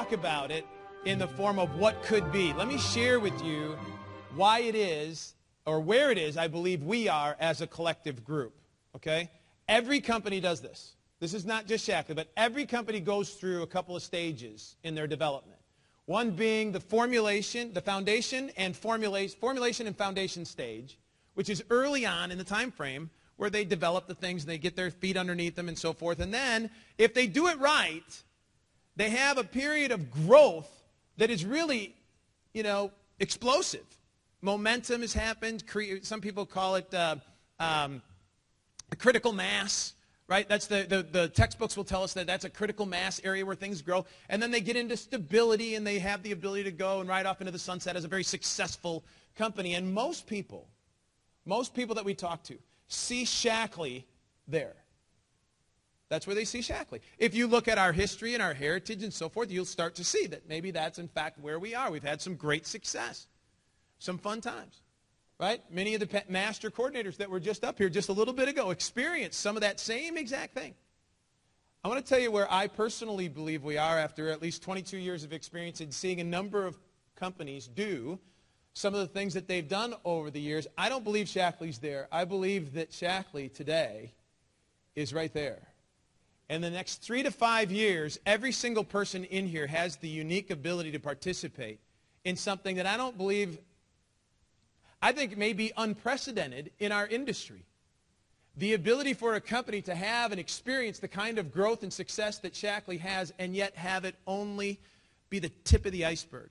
talk about it in the form of what could be. Let me share with you why it is, or where it is, I believe we are as a collective group, okay? Every company does this. This is not just Shackley, but every company goes through a couple of stages in their development. One being the formulation, the foundation and formulation and foundation stage, which is early on in the time frame where they develop the things and they get their feet underneath them and so forth. And then, if they do it right, they have a period of growth that is really, explosive. Momentum has happened. Some people call it critical mass, right? That's the textbooks will tell us that that's a critical mass area where things grow. And then they get into stability and they have the ability to go and ride off into the sunset as a very successful company. And most people that we talk to see Shackley there. That's where they see Shackley. If you look at our history and our heritage and so forth, you'll start to see that maybe that's in fact where we are. We've had some great success, some fun times, right? Many of the master coordinators that were just up here just a little bit ago experienced some of that same exact thing. I want to tell you where I personally believe we are after at least 22 years of experience in seeing a number of companies do some of the things that they've done over the years. I don't believe Shackley's there. I believe that Shackley today is right there. In the next 3 to 5 years, every single person in here has the unique ability to participate in something that I think may be unprecedented in our industry. The ability for a company to have and experience the kind of growth and success that Shackley has and yet have it only be the tip of the iceberg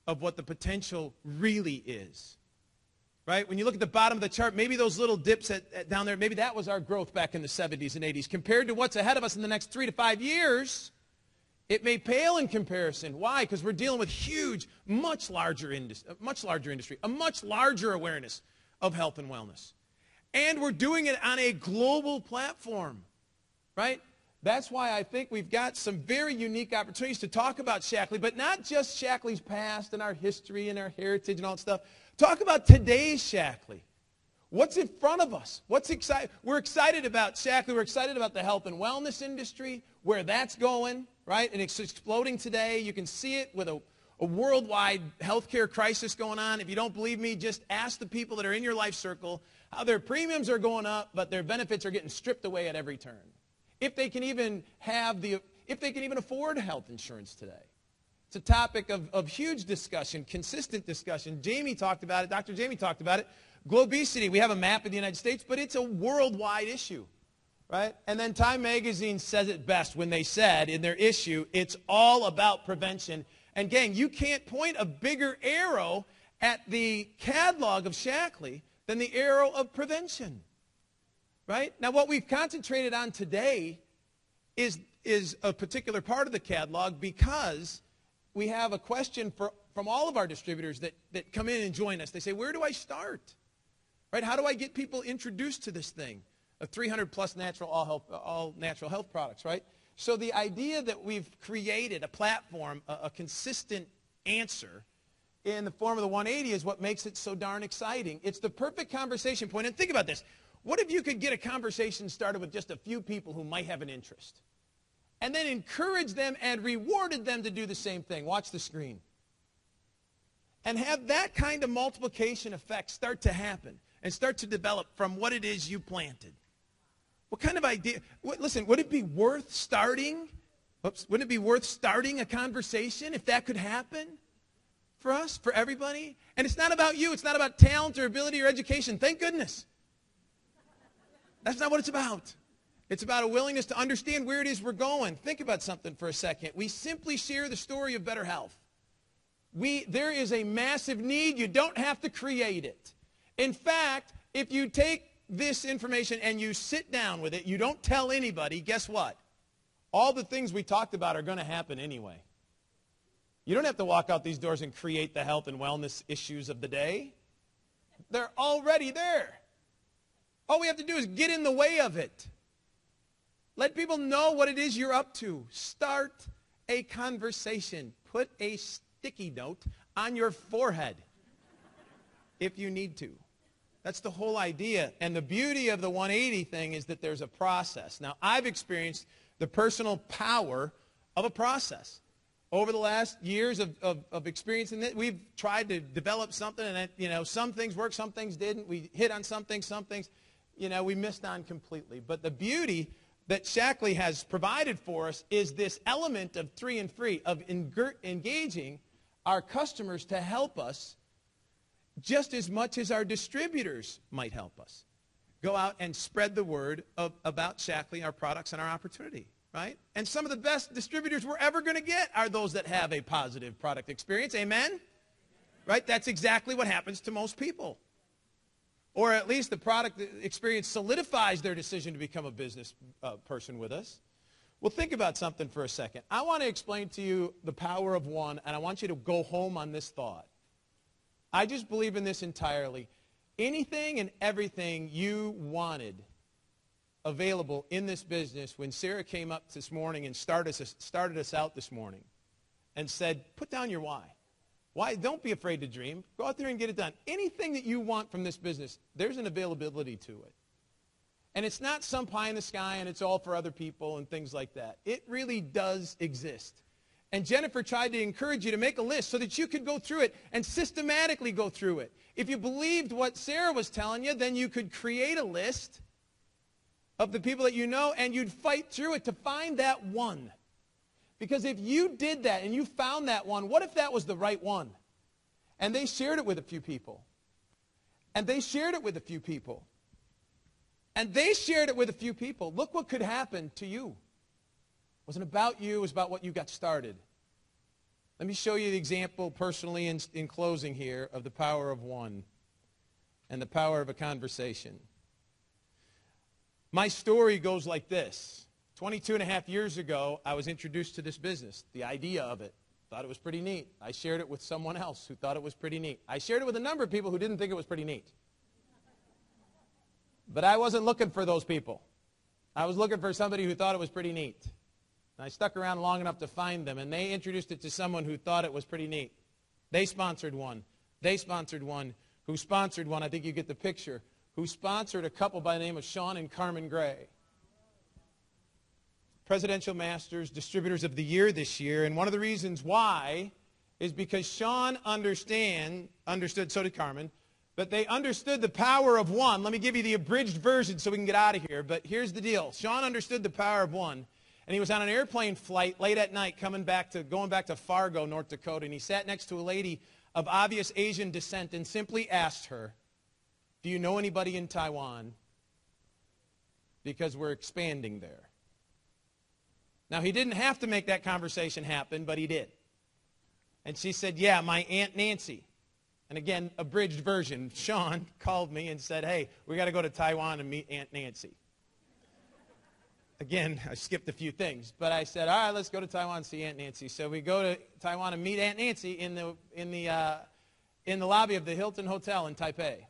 of what the potential really is. Right? When you look at the bottom of the chart, maybe those little dips down there, maybe that was our growth back in the 70s and 80s. Compared to what's ahead of us in the next 3 to 5 years, it may pale in comparison. Why? Because we're dealing with huge, much larger industry, a much larger awareness of health and wellness. And we're doing it on a global platform. Right? That's why I think we've got some very unique opportunities to talk about Shackley, but not just Shackley's past and our history and our heritage and all that stuff. Talk about today's Shackley. What's in front of us? What's exciting? We're excited about Shackley. We're excited about the health and wellness industry, where that's going, right? And it's exploding today. You can see it with a worldwide healthcare crisis going on. If you don't believe me, just ask the people that are in your life circle how their premiums are going up, but their benefits are getting stripped away at every turn. If they can even afford health insurance today. It's a topic of huge discussion, consistent discussion. Jamie talked about it. Dr. Jamie talked about it. Globesity, we have a map of the United States, but it's a worldwide issue, right? And then Time Magazine says it best when they said in their issue, it's all about prevention. And gang, you can't point a bigger arrow at the catalog of Shackley than the arrow of prevention, right? Now, what we've concentrated on today is a particular part of the catalog because we have a question from all of our distributors that come in and join us. They say, where do I start? Right? How do I get people introduced to this thing of 300-plus all natural health products, right? So the idea that we've created a platform, a consistent answer in the form of the 180 is what makes it so darn exciting. It's the perfect conversation point. And think about this. What if you could get a conversation started with just a few people who might have an interest? And then encourage them and rewarded them to do the same thing. Watch the screen. And have that kind of multiplication effect start to happen and start to develop from what it is you planted. What kind of idea? Listen, would it be worth starting? Wouldn't it be worth starting a conversation if that could happen for us, for everybody? And it's not about you. It's not about talent or ability or education. Thank goodness. That's not what it's about. It's about a willingness to understand where it is we're going. Think about something for a second. We simply share the story of better health. There is a massive need. You don't have to create it. In fact, if you take this information and you sit down with it, you don't tell anybody, guess what? All the things we talked about are going to happen anyway. You don't have to walk out these doors and create the health and wellness issues of the day. They're already there. All we have to do is get in the way of it. Let people know what it is you're up to. Start a conversation. Put a sticky note on your forehead if you need to. That's the whole idea. And the beauty of the 180 thing is that there's a process. Now, I've experienced the personal power of a process. over the last years of experiencing it, we've tried to develop something, and some things worked, some things didn't. We hit on some things, we missed on completely. But the beauty that Shackley has provided for us is this element of 3 and free, of engaging our customers to help us just as much as our distributors might help us. Go out and spread the word about Shackley, our products, and our opportunity, right? And some of the best distributors we're ever going to get are those that have a positive product experience. Amen? Right? That's exactly what happens to most people. Or at least the product experience solidifies their decision to become a business person with us. Well, think about something for a second. I want to explain to you the power of one, and I want you to go home on this thought. I just believe in this entirely. Anything and everything you wanted available in this business when Sarah came up this morning and started us out this morning and said, put down your why. Why? Don't be afraid to dream. Go out there and get it done. Anything that you want from this business, there's an availability to it. And it's not some pie in the sky and it's all for other people and things like that. It really does exist. And Jennifer tried to encourage you to make a list so that you could go through it and systematically go through it. If you believed what Sarah was telling you, then you could create a list of the people that you know, and you'd fight through it to find that one. Because if you did that and you found that one, what if that was the right one? And they shared it with a few people. And they shared it with a few people. And they shared it with a few people. Look what could happen to you. It wasn't about you, it was about what you got started. Let me show you the example personally in closing here of the power of one and the power of a conversation. My story goes like this. 22 and a half years ago, I was introduced to this business, the idea of it. Thought it was pretty neat. I shared it with someone else who thought it was pretty neat. I shared it with a number of people who didn't think it was pretty neat. But I wasn't looking for those people. I was looking for somebody who thought it was pretty neat. And I stuck around long enough to find them, and they introduced it to someone who thought it was pretty neat. They sponsored one. They sponsored one. Who sponsored one? I think you get the picture. Who sponsored a couple by the name of Sean and Carmen Gray. Presidential Masters Distributors of the Year this year. And one of the reasons why is because Sean understood, so did Carmen, but they understood the power of one. Let me give you the abridged version so we can get out of here. But here's the deal. Sean understood the power of one. And he was on an airplane flight late at night going back to Fargo, North Dakota. And he sat next to a lady of obvious Asian descent and simply asked her, do you know anybody in Taiwan? Because we're expanding there. Now, he didn't have to make that conversation happen, but he did. And she said, yeah, my Aunt Nancy. And again, abridged version, Sean called me and said, hey, we got to go to Taiwan and meet Aunt Nancy. Again, I skipped a few things, but I said, all right, let's go to Taiwan and see Aunt Nancy. So we go to Taiwan and meet Aunt Nancy in the lobby of the Hilton Hotel in Taipei.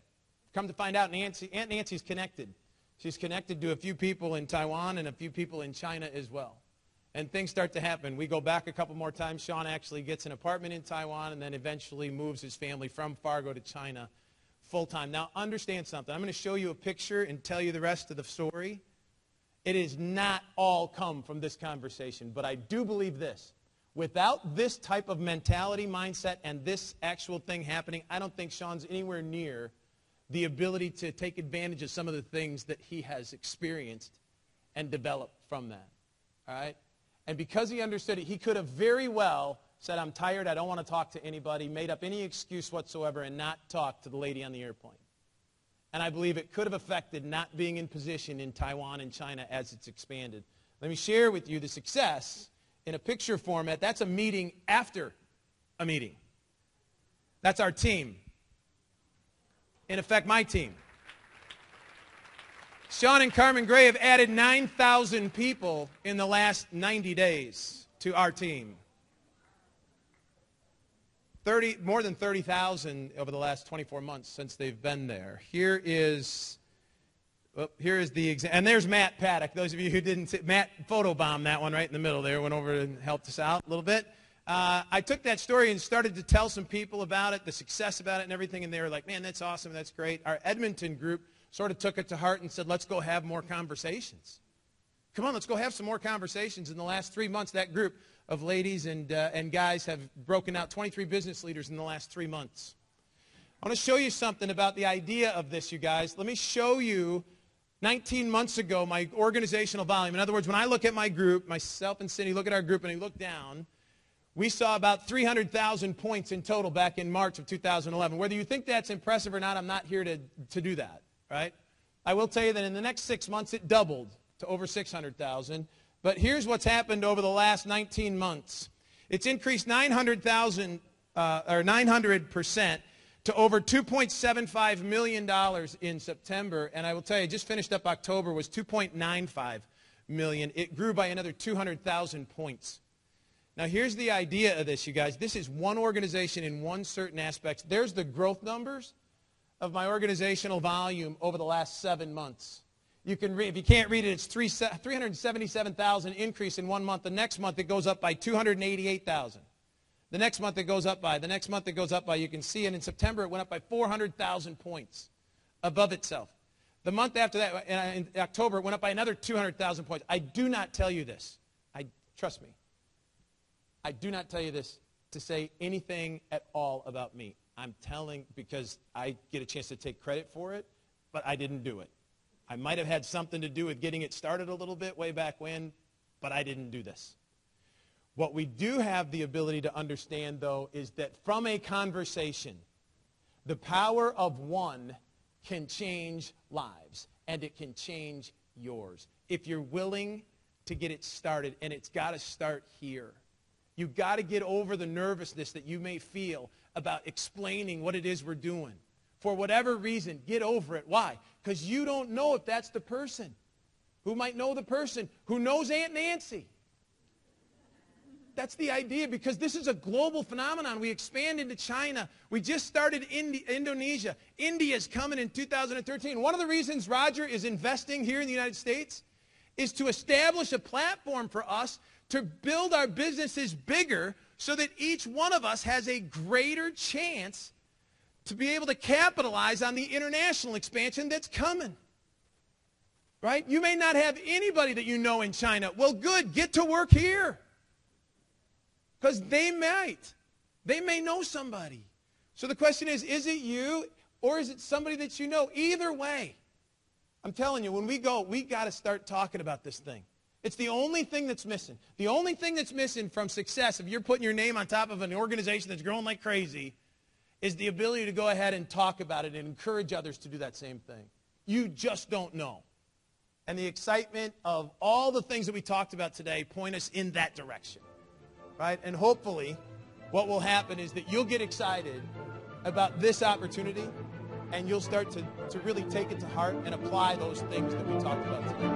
Come to find out, Aunt Nancy's connected. She's connected to a few people in Taiwan and a few people in China as well. And things start to happen. We go back a couple more times. Sean actually gets an apartment in Taiwan and then eventually moves his family from Fargo to China full-time. Now, understand something. I'm going to show you a picture and tell you the rest of the story. It has not all come from this conversation, but I do believe this. Without this type of mentality, mindset, and this actual thing happening, I don't think Sean's anywhere near the ability to take advantage of some of the things that he has experienced and developed from that. All right? And because he understood it, he could have very well said, I'm tired, I don't want to talk to anybody, made up any excuse whatsoever and not talk to the lady on the airplane. And I believe it could have affected not being in position in Taiwan and China as it's expanded. Let me share with you the success in a picture format. That's a meeting after a meeting. That's our team. In effect, my team. Sean and Carmen Gray have added 9,000 people in the last 90 days to our team. More than 30,000 over the last 24 months since they've been there. Here is the example. And there's Matt Paddock. Those of you who didn't see, Matt photobombed that one right in the middle there, went over and helped us out a little bit. I took that story and started to tell some people about it, the success about it and everything, and they were like, man, that's awesome, that's great. Our Edmonton group sort of took it to heart and said, let's go have more conversations. Come on, let's go have some more conversations. In the last 3 months, that group of ladies and guys have broken out, 23 business leaders in the last 3 months. I want to show you something about the idea of this, you guys. Let me show you 19 months ago my organizational volume. In other words, when I look at my group, myself and Cindy look at our group and I look down, we saw about 300,000 points in total back in March of 2011. Whether you think that's impressive or not, I'm not here to do that, right? I will tell you that in the next 6 months it doubled to over 600,000. But here's what's happened over the last 19 months. It's increased 900,000 or 900% to over $2.75 million in September. And I will tell you, just finished up October was $2.95 million. It grew by another 200,000 points. Now, here's the idea of this, you guys. This is one organization in one certain aspect. There's the growth numbers of my organizational volume over the last 7 months. You can read, if you can't read it, it's 377,000 increase in 1 month. The next month it goes up by 288,000. The next month it goes up by, the next month it goes up by, you can see, and in September it went up by 400,000 points above itself. The month after that, in October, it went up by another 200,000 points. I do not tell you this. Trust me. I do not tell you this to say anything at all about me. I'm telling because I get a chance to take credit for it, but I didn't do it. I might have had something to do with getting it started a little bit way back when, but I didn't do this. What we do have the ability to understand, though, is that from a conversation, the power of one can change lives, and it can change yours. If you're willing to get it started, and it's got to start here. You've got to get over the nervousness that you may feel about explaining what it is we're doing. For whatever reason, get over it. Why? Because you don't know if that's the person who might know the person who knows Aunt Nancy. That's the idea, because this is a global phenomenon. We expand into China. We just started Indonesia. India's coming in 2013. One of the reasons Roger is investing here in the United States is to establish a platform for us to build our businesses bigger so that each one of us has a greater chance to be able to capitalize on the international expansion that's coming. Right? You may not have anybody that you know in China. Well, good. Get to work here. Because they might. They may know somebody. So the question is it you or is it somebody that you know? Either way, I'm telling you, when we go, we got to start talking about this thing. It's the only thing that's missing. The only thing that's missing from success, if you're putting your name on top of an organization that's growing like crazy, is the ability to go ahead and talk about it and encourage others to do that same thing. You just don't know. And the excitement of all the things that we talked about today point us in that direction. Right? And hopefully what will happen is that you'll get excited about this opportunity and you'll start to really take it to heart and apply those things that we talked about today.